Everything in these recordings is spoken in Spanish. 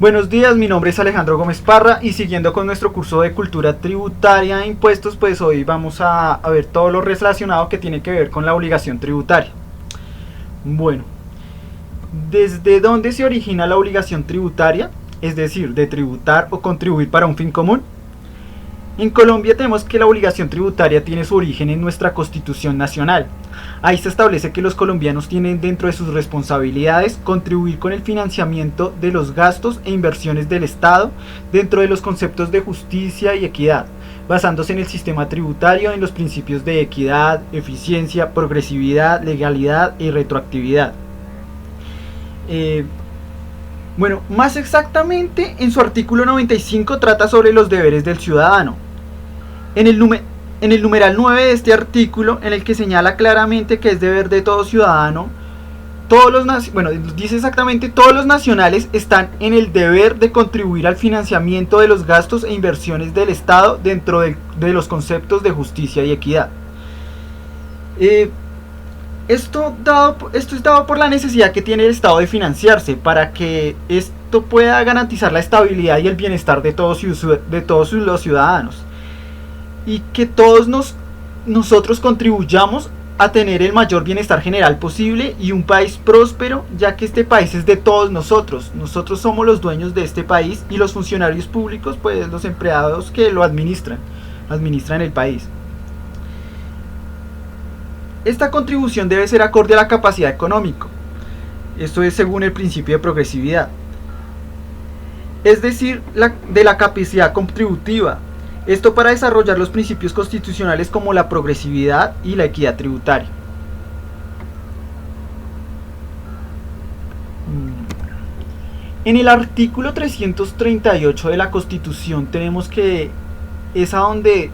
Buenos días, mi nombre es Alejandro Gómez Parra y siguiendo con nuestro curso de cultura tributaria e impuestos, pues hoy vamos a ver todo lo relacionado que tiene que ver con la obligación tributaria. Bueno, ¿desde dónde se origina la obligación tributaria? Es decir, de tributar o contribuir para un fin común. En Colombia tenemos que la obligación tributaria tiene su origen en nuestra Constitución Nacional. Ahí se establece que los colombianos tienen dentro de sus responsabilidades contribuir con el financiamiento de los gastos e inversiones del Estado dentro de los conceptos de justicia y equidad, basándose en el sistema tributario en los principios de equidad, eficiencia, progresividad, legalidad y retroactividad. Más exactamente, en su artículo 95 trata sobre los deberes del ciudadano. En el numeral 9 de este artículo, en el que señala claramente que es deber de todo ciudadano, dice exactamente, todos los nacionales están en el deber de contribuir al financiamiento de los gastos e inversiones del Estado dentro de los conceptos de justicia y equidad. Esto es dado por la necesidad que tiene el Estado de financiarse para que esto pueda garantizar la estabilidad y el bienestar de todos los ciudadanos, y que todos nosotros contribuyamos a tener el mayor bienestar general posible y un país próspero, ya que este país es de todos nosotros. Nosotros somos los dueños de este país y los funcionarios públicos, pues los empleados que lo administran el país. Esta contribución debe ser acorde a la capacidad económica. Esto es según el principio de progresividad. Es decir, de la capacidad contributiva. Esto para desarrollar los principios constitucionales como la progresividad y la equidad tributaria. En el artículo 338 de la Constitución tenemos que es a donde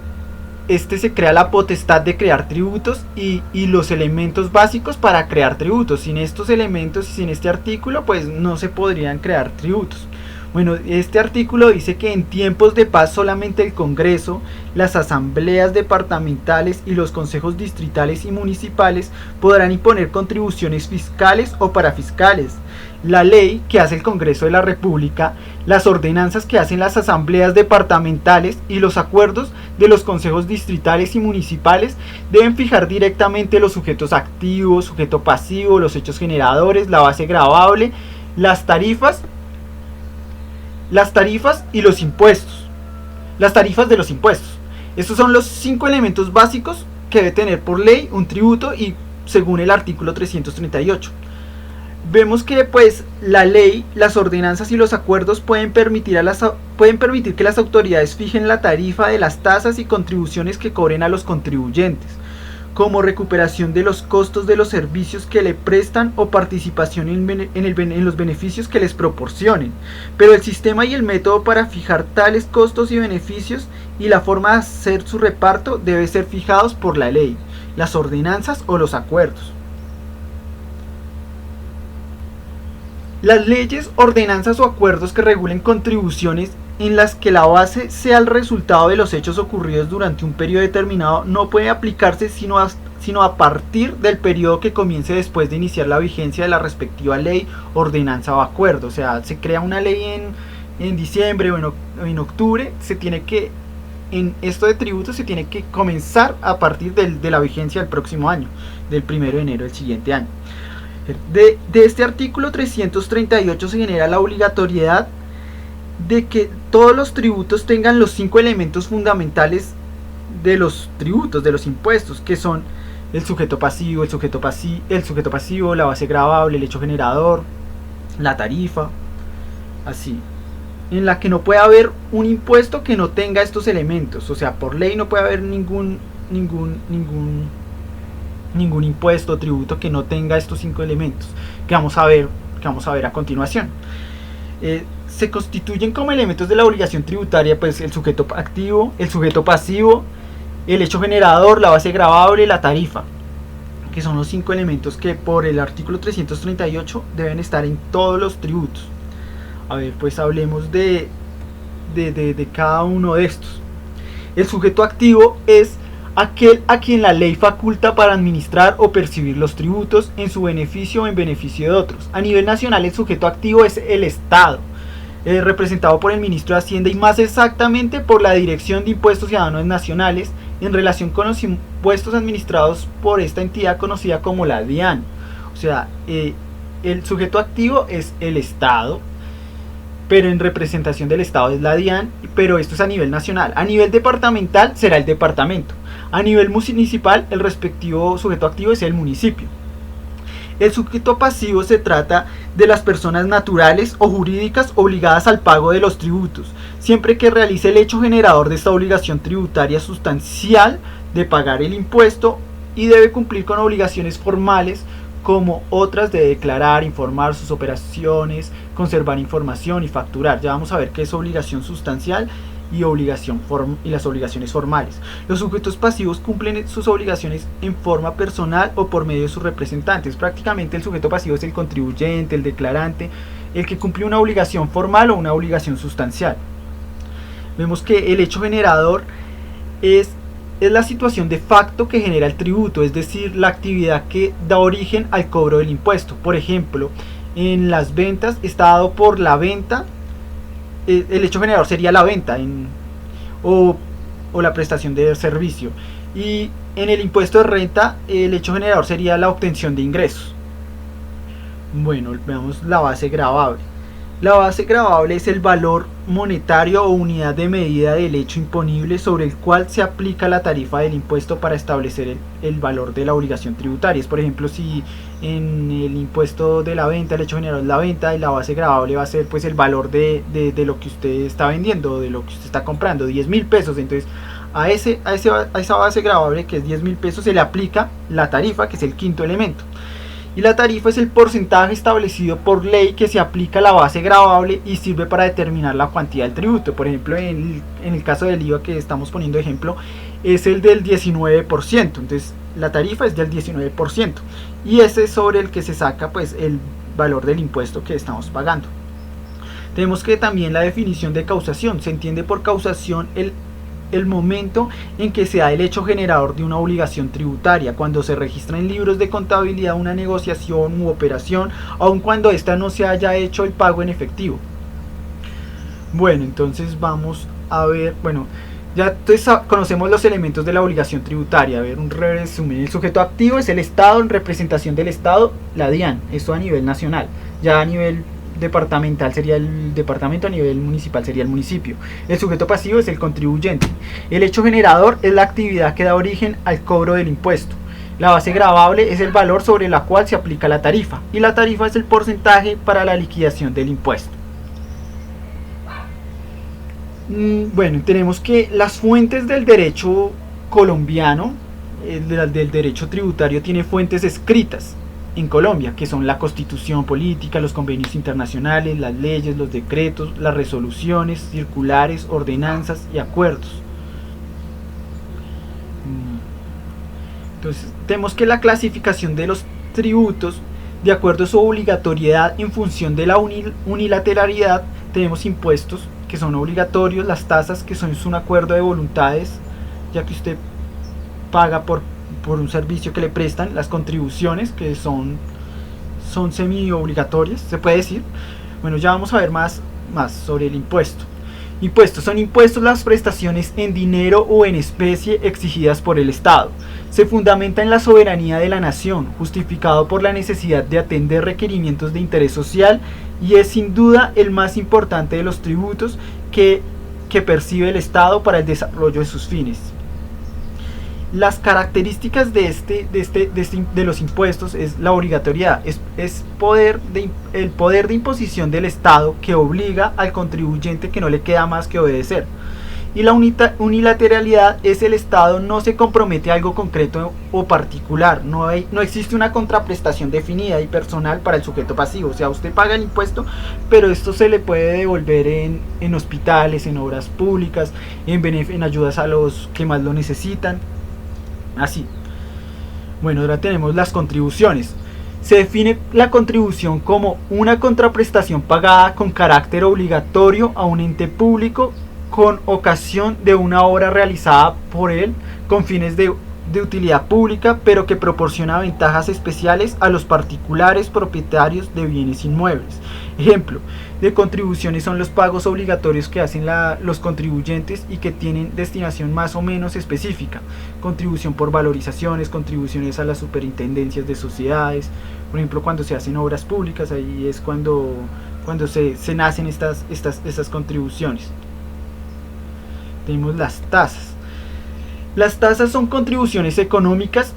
se crea la potestad de crear tributos y los elementos básicos para crear tributos. Sin estos elementos y sin este artículo, pues no se podrían crear tributos. Bueno, este artículo dice que en tiempos de paz solamente el Congreso, las asambleas departamentales y los consejos distritales y municipales podrán imponer contribuciones fiscales o parafiscales. La ley que hace el Congreso de la República, las ordenanzas que hacen las asambleas departamentales y los acuerdos de los consejos distritales y municipales deben fijar directamente los sujetos activos, sujeto pasivo, los hechos generadores, la base gravable, las tarifas y los impuestos. Las tarifas de los impuestos. Estos son los 5 elementos básicos que debe tener por ley un tributo y según el artículo 338. Vemos que pues la ley, las ordenanzas y los acuerdos pueden permitir que las autoridades fijen la tarifa de las tasas y contribuciones que cobren a los contribuyentes, como recuperación de los costos de los servicios que le prestan o participación en los beneficios que les proporcionen. Pero el sistema y el método para fijar tales costos y beneficios y la forma de hacer su reparto deben ser fijados por la ley, las ordenanzas o los acuerdos. Las leyes, ordenanzas o acuerdos que regulen contribuciones en las que la base sea el resultado de los hechos ocurridos durante un periodo determinado no puede aplicarse sino a partir del periodo que comience después de iniciar la vigencia de la respectiva ley, ordenanza o acuerdo. O sea, se crea una ley en diciembre o en octubre, en esto de tributos se tiene que comenzar a partir de la vigencia del próximo año, del 1 de enero del siguiente año. De este artículo 338 se genera la obligatoriedad de que todos los tributos tengan los 5 elementos fundamentales de los tributos, de los impuestos, que son el sujeto pasivo, la base gravable, el hecho generador, la tarifa, así, en la que no puede haber un impuesto que no tenga estos elementos. O sea, por ley no puede haber ningún impuesto o tributo que no tenga estos 5 elementos que vamos a ver a continuación. Se constituyen como elementos de la obligación tributaria pues el sujeto activo, el sujeto pasivo, el hecho generador, la base gravable, la tarifa, que son los 5 elementos que por el artículo 338 deben estar en todos los tributos. A ver, pues hablemos de cada uno de estos. El sujeto activo es aquel a quien la ley faculta para administrar o percibir los tributos en su beneficio o en beneficio de otros. A nivel nacional el sujeto activo es el Estado. representado por el ministro de Hacienda y más exactamente por la Dirección de Impuestos y Aduanas Nacionales en relación con los impuestos administrados por esta entidad conocida como la DIAN. O sea, el sujeto activo es el Estado, pero en representación del Estado es la DIAN, pero esto es a nivel nacional. A nivel departamental será el departamento. A nivel municipal, el respectivo sujeto activo es el municipio. El sujeto pasivo se trata de las personas naturales o jurídicas obligadas al pago de los tributos, siempre que realice el hecho generador de esta obligación tributaria sustancial de pagar el impuesto y debe cumplir con obligaciones formales como otras de declarar, informar sus operaciones, conservar información y facturar. Ya vamos a ver qué es obligación sustancial y las obligaciones formales. Los sujetos pasivos cumplen sus obligaciones en forma personal o por medio de sus representantes. Prácticamente el sujeto pasivo es el contribuyente, el declarante, el que cumple una obligación formal o una obligación sustancial. Vemos que el hecho generador es la situación de facto que genera el tributo, es decir, la actividad que da origen al cobro del impuesto. Por ejemplo, en las ventas está dado por la venta. El hecho generador sería la venta o la prestación de servicio, y en el impuesto de renta el hecho generador sería la obtención de ingresos. Bueno, veamos la base gravable. La base gravable es el valor monetario o unidad de medida del hecho imponible sobre el cual se aplica la tarifa del impuesto para establecer el valor de la obligación tributaria. Es, por ejemplo, si en el impuesto de la venta el hecho generador es la venta y la base gravable va a ser pues el valor de lo que usted está vendiendo, de lo que usted está comprando, 10.000 pesos. Entonces a esa base gravable, que es 10.000 pesos, se le aplica la tarifa, que es el quinto elemento. Y la tarifa es el porcentaje establecido por ley que se aplica a la base gravable y sirve para determinar la cuantía del tributo. Por ejemplo, en el caso del IVA que estamos poniendo ejemplo, es el del 19%. Entonces la tarifa es del 19% y ese es sobre el que se saca pues el valor del impuesto que estamos pagando. Tenemos que también la definición de causación. Se entiende por causación el momento en que se da el hecho generador de una obligación tributaria, cuando se registra en libros de contabilidad una negociación u operación, aun cuando ésta no se haya hecho el pago en efectivo. Bueno, entonces vamos a ver, ya entonces conocemos los elementos de la obligación tributaria. A ver, un resumen. El sujeto activo es el Estado, en representación del Estado, la DIAN, esto a nivel nacional. Ya a nivel departamental sería el departamento, a nivel municipal sería el municipio. El sujeto pasivo es el contribuyente. El hecho generador es la actividad que da origen al cobro del impuesto. La base gravable es el valor sobre la cual se aplica la tarifa, y la tarifa es el porcentaje para la liquidación del impuesto. Bueno, tenemos que las fuentes del derecho colombiano, del derecho tributario, tiene fuentes escritas en Colombia, que son la Constitución política, los convenios internacionales, las leyes, los decretos, las resoluciones, circulares, ordenanzas y acuerdos. Entonces, tenemos que la clasificación de los tributos, de acuerdo a su obligatoriedad en función de la unilateralidad, tenemos impuestos que son obligatorios, las tasas que son un acuerdo de voluntades, ya que usted paga por un servicio que le prestan, las contribuciones que son semi obligatorias, se puede decir. Bueno, ya vamos a ver más sobre el impuesto. Impuestos son impuestos las prestaciones en dinero o en especie exigidas por el Estado. Se fundamenta en la soberanía de la nación, justificado por la necesidad de atender requerimientos de interés social, y es sin duda el más importante de los tributos que percibe el Estado para el desarrollo de sus fines. Las características de los impuestos es la obligatoriedad, es el poder de imposición del Estado que obliga al contribuyente, que no le queda más que obedecer. Y la unilateralidad es el Estado no se compromete a algo concreto o particular, no existe una contraprestación definida y personal para el sujeto pasivo. O sea, usted paga el impuesto, pero esto se le puede devolver en hospitales, en obras públicas, en ayudas a los que más lo necesitan. Así. Bueno, ahora tenemos las contribuciones. Se define la contribución como una contraprestación pagada con carácter obligatorio a un ente público con ocasión de una obra realizada por él con fines de utilidad pública, pero que proporciona ventajas especiales a los particulares propietarios de bienes inmuebles. Ejemplo, de contribuciones son los pagos obligatorios que hacen los contribuyentes y que tienen destinación más o menos específica. Contribución por valorizaciones, contribuciones a las superintendencias de sociedades, por ejemplo cuando se hacen obras públicas, ahí es cuando se nacen estas contribuciones. Tenemos las tasas. Las tasas son contribuciones económicas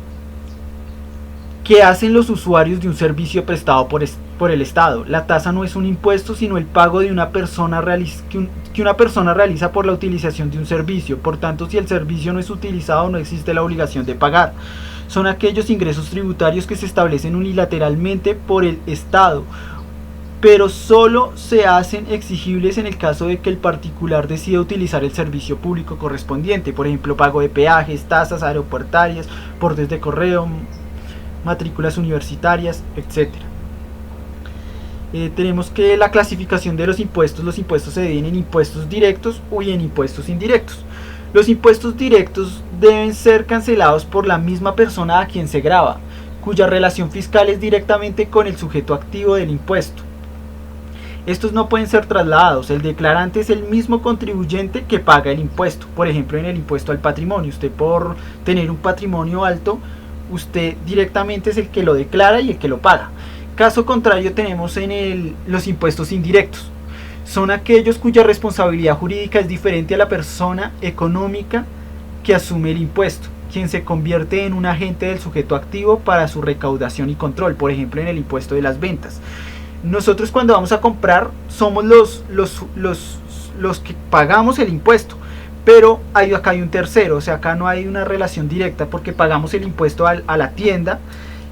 que hacen los usuarios de un servicio prestado por el Estado. La tasa no es un impuesto, sino el pago de una persona que una persona realiza por la utilización de un servicio. Por tanto, si el servicio no es utilizado, no existe la obligación de pagar. Son aquellos ingresos tributarios que se establecen unilateralmente por el Estado, pero solo se hacen exigibles en el caso de que el particular decida utilizar el servicio público correspondiente, por ejemplo, pago de peajes, tasas aeroportuarias, portes de correo, matrículas universitarias, etc. Tenemos que la clasificación de los impuestos se dividen en impuestos directos y en impuestos indirectos. Los impuestos directos deben ser cancelados por la misma persona a quien se grava, cuya relación fiscal es directamente con el sujeto activo del impuesto. Estos no pueden ser trasladados. El declarante es el mismo contribuyente que paga el impuesto. Por ejemplo, en el impuesto al patrimonio, usted por tener un patrimonio alto, usted directamente es el que lo declara y el que lo paga. Caso contrario tenemos en los impuestos indirectos. Son aquellos cuya responsabilidad jurídica es diferente a la persona económica que asume el impuesto, quien se convierte en un agente del sujeto activo para su recaudación y control. Por ejemplo, en el impuesto de las ventas. Nosotros cuando vamos a comprar somos los que pagamos el impuesto, pero acá hay un tercero, o sea, acá no hay una relación directa porque pagamos el impuesto a la tienda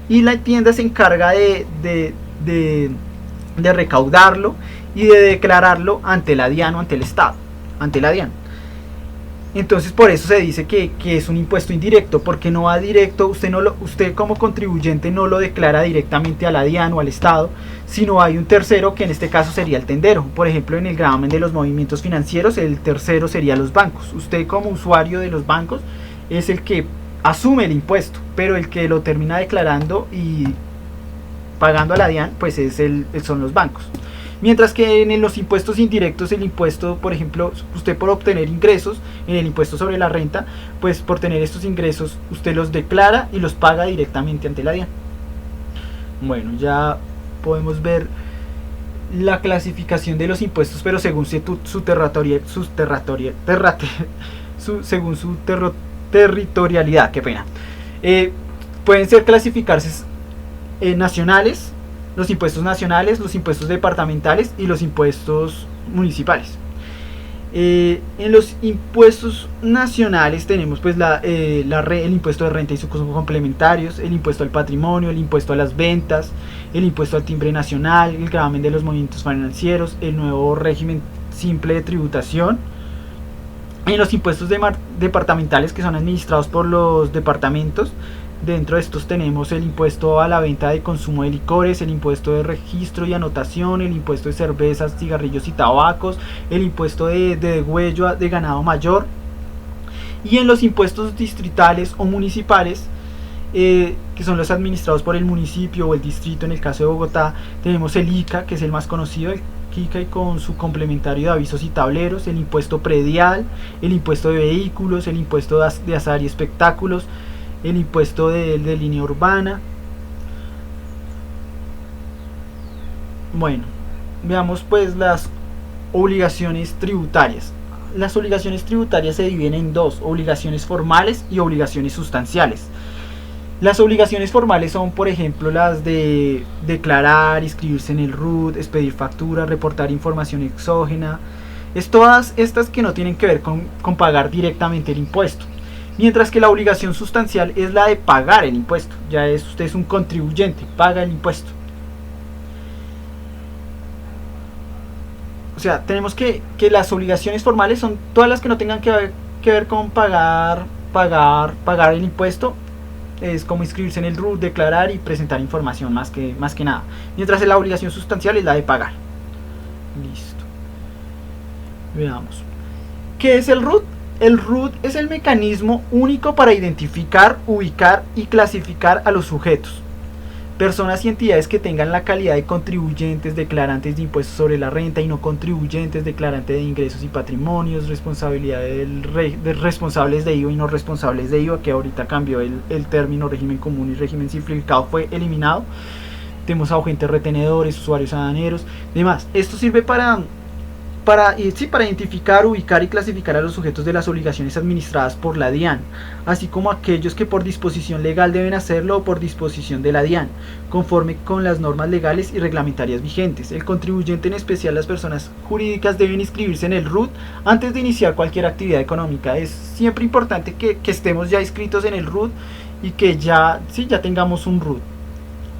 y la tienda se encarga de recaudarlo y de declararlo ante la DIAN o ante el Estado, ante la DIAN. Entonces por eso se dice que es un impuesto indirecto, porque no va directo, usted como contribuyente no lo declara directamente a la DIAN o al Estado, sino hay un tercero que en este caso sería el tendero. Por ejemplo, en el gravamen de los movimientos financieros, el tercero sería los bancos. Usted como usuario de los bancos es el que asume el impuesto, pero el que lo termina declarando y pagando a la DIAN pues son los bancos. Mientras que en los impuestos indirectos, el impuesto, por ejemplo, usted por obtener ingresos, en el impuesto sobre la renta, pues por tener estos ingresos, usted los declara y los paga directamente ante la DIAN. Bueno, ya podemos ver la clasificación de los impuestos, pero según su territorialidad, qué pena. Pueden ser clasificarse nacionales, los impuestos nacionales, los impuestos departamentales y los impuestos municipales. En los impuestos nacionales tenemos pues el impuesto de renta y sus complementarios, el impuesto al patrimonio, el impuesto a las ventas, el impuesto al timbre nacional, el gravamen de los movimientos financieros, el nuevo régimen simple de tributación. En los impuestos departamentales, que son administrados por los departamentos, dentro de estos tenemos el impuesto a la venta de consumo de licores, el impuesto de registro y anotación, el impuesto de cervezas, cigarrillos y tabacos, el impuesto de degüello de ganado mayor. Y en los impuestos distritales o municipales, que son los administrados por el municipio o el distrito, en el caso de Bogotá, tenemos el ICA, que es el más conocido, el ICA, y con su complementario de avisos y tableros, el impuesto predial, el impuesto de vehículos, el impuesto de azar y espectáculos, el impuesto de línea urbana. Bueno, veamos pues las obligaciones tributarias. Las obligaciones tributarias se dividen en dos: obligaciones formales y obligaciones sustanciales. Las obligaciones formales son, por ejemplo, las de declarar, inscribirse en el RUT, expedir facturas, reportar información exógena. Es todas estas que no tienen que ver con pagar directamente el impuesto. Mientras que la obligación sustancial es la de pagar el impuesto. Usted es un contribuyente, paga el impuesto. O sea, tenemos que las obligaciones formales son todas las que no tengan que ver con pagar el impuesto. Es como inscribirse en el RUT, declarar y presentar información más que nada. Mientras que la obligación sustancial es la de pagar. Listo. Veamos. ¿Qué es el RUT? El RUT es el mecanismo único para identificar, ubicar y clasificar a los sujetos, Personas y entidades que tengan la calidad de contribuyentes, declarantes de impuestos sobre la renta y no contribuyentes, declarantes de ingresos y patrimonios, responsabilidad de responsables de IVA y no responsables de IVA, que ahorita cambió el término régimen común y régimen simplificado, fue eliminado. Tenemos a agentes retenedores, usuarios aduaneros, demás. Esto sirve para identificar, ubicar y clasificar a los sujetos de las obligaciones administradas por la DIAN, así como aquellos que por disposición legal deben hacerlo o por disposición de la DIAN, conforme con las normas legales y reglamentarias vigentes. El contribuyente, en especial las personas jurídicas, deben inscribirse en el RUT antes de iniciar cualquier actividad económica. Es siempre importante que estemos ya inscritos en el RUT y que ya tengamos un RUT.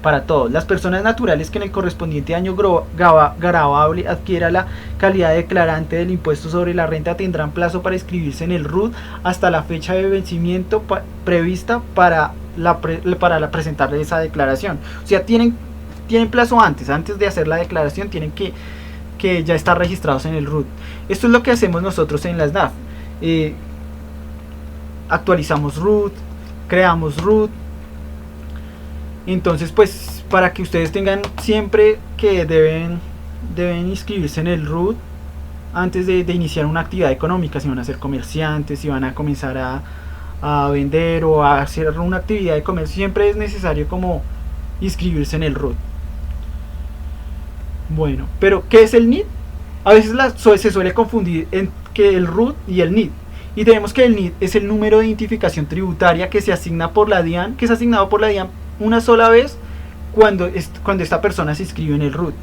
Para todos, las personas naturales que en el correspondiente año gravable adquiera la calidad de declarante del impuesto sobre la renta tendrán plazo para inscribirse en el RUT hasta la fecha de vencimiento prevista para presentarle esa declaración. O sea, tienen plazo antes de hacer la declaración, tienen que ya estar registrados en el RUT. Esto es lo que hacemos nosotros en las NAF. Actualizamos RUT, creamos RUT. Entonces, pues, para que ustedes tengan siempre que deben inscribirse en el RUT antes de iniciar una actividad económica, si van a ser comerciantes, si van a comenzar a vender o a hacer una actividad de comercio, siempre es necesario como inscribirse en el RUT. Bueno, pero ¿qué es el NID? A veces se suele confundir entre el RUT y el NID. Y tenemos que el NID es el número de identificación tributaria que se asigna por la DIAN, que es asignado por la DIAN una sola vez cuando esta persona se inscribe en el RUT.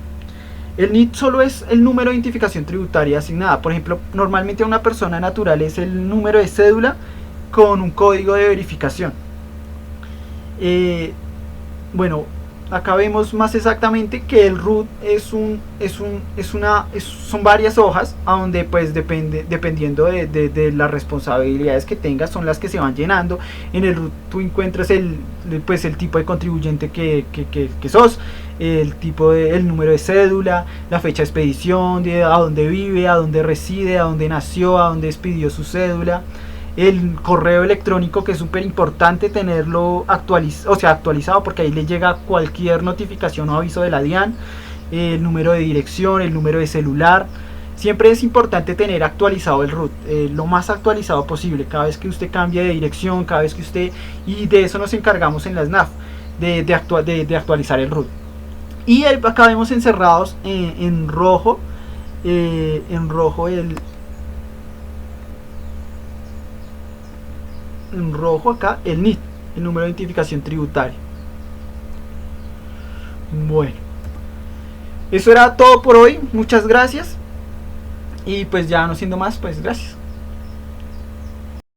El NID solo es el número de identificación tributaria asignada. Por ejemplo, normalmente a una persona natural es el número de cédula con un código de verificación. Bueno, acá vemos más exactamente que el RUT son varias hojas, a donde pues dependiendo de las responsabilidades que tengas, son las que se van llenando. En el RUT tú encuentras el tipo de contribuyente que sos, el número de cédula, la fecha de expedición, a dónde vive, a dónde reside, a dónde nació, a dónde expidió su cédula, el correo electrónico, que es súper importante tenerlo actualizado, porque ahí le llega cualquier notificación o aviso de la DIAN, el número de dirección, el número de celular. Siempre es importante tener actualizado el RUT, lo más actualizado posible, cada vez que usted cambie de dirección, y de eso nos encargamos en las NAF, de actualizar el RUT. Y acá vemos encerrados en rojo acá el NID, el número de identificación tributaria. Bueno, eso era todo por hoy, muchas gracias, y pues ya no siendo más, pues gracias.